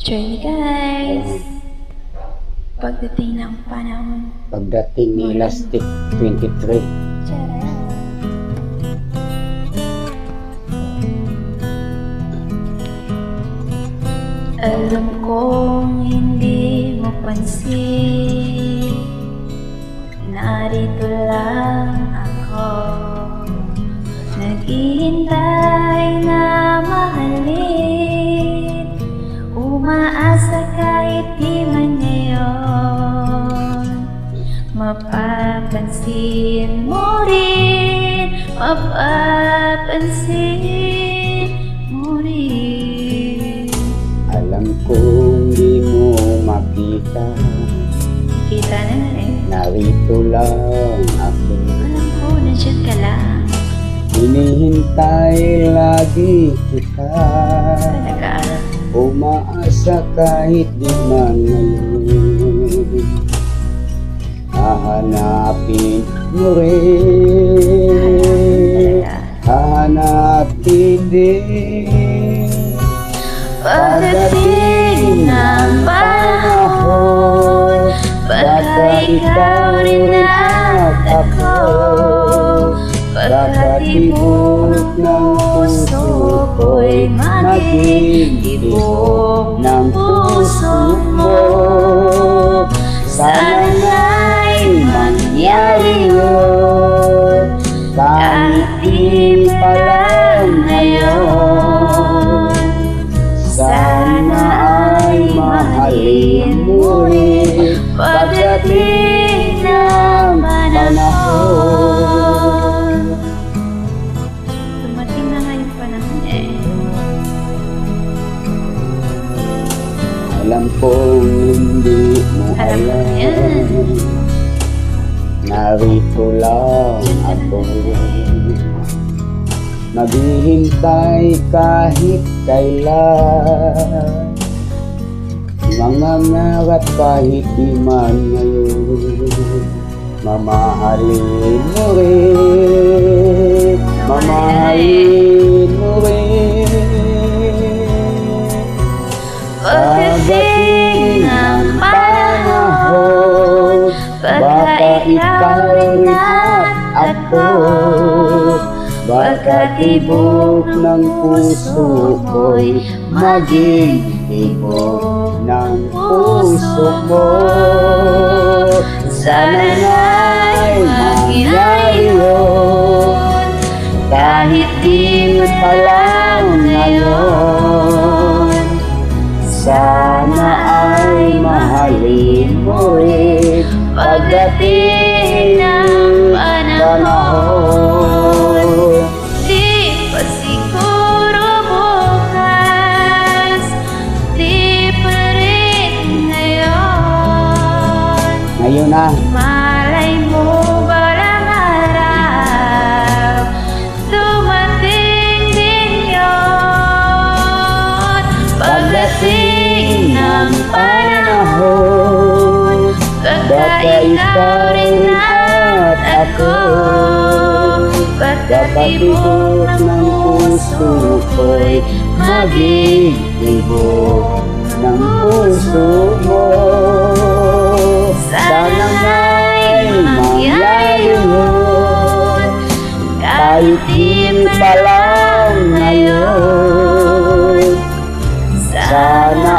Join me guys! Pagdating ng panahon. Pagdating ni Elastic 23. Tara! Alam kong hindi mo pansin, narito lang ako, naghihintay na mahalin, umaasa kahit di man ngayon. Mapapansin mo rin, mapapansin mo rin. Alam kong di mo makita, Kita na nga eh. narito lang ako. Alam ko, nandiyan ka lang. Hinihintay lagi kita, Talaga. umaasa kahit di man ngayon. Hahanapin mo rin, hahanapin din. Pagdating ng panahon, baka ikaw rin at ako, pagkatibok ng puso ko'y maging tibok ng puso mo. Sana'y mangyari yun, kahit di pa lang ngayon. Sana ay mahalin mo rin Pagdating ng panahon. Dumating na nga yung panahon eh. Alam kong hindi mo Alam ko alam, yan. narito lang ako. Naghihintay kahit kailan, mangangarap kahit di man ngayon. Mamahalin mo rin, mamahalin mo rin. Pagdating ng panahon, baka ikaw rin at ako, baka tibok ng puso ko'y maging tibok ng puso mo. Sana na'y mangyari yun, kahit di pa lang ngayon. Sana ay mahalin mo rin Pagdating ng panahon, di pa siguro bukas, di pa rin ngayon. ngayon na. Malay mo balang araw, dumating din yun. Pagdating ng panahon, baka ikaw rin at ako, pagkatibok ng puso ko'y maging tibok ng puso mo. Sana nga'y mangyari yun, kahit di pa lang ngayon. Sana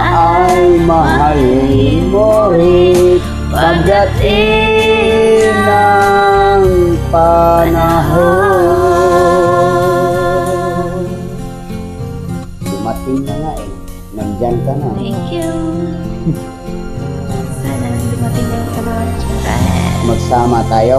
ay mahalin mo rin pagdating ng panahon. Dumating na nga eh. Nandyan ka na. Thank you. Sana dumating na yung mga tsura. Magsama tayo.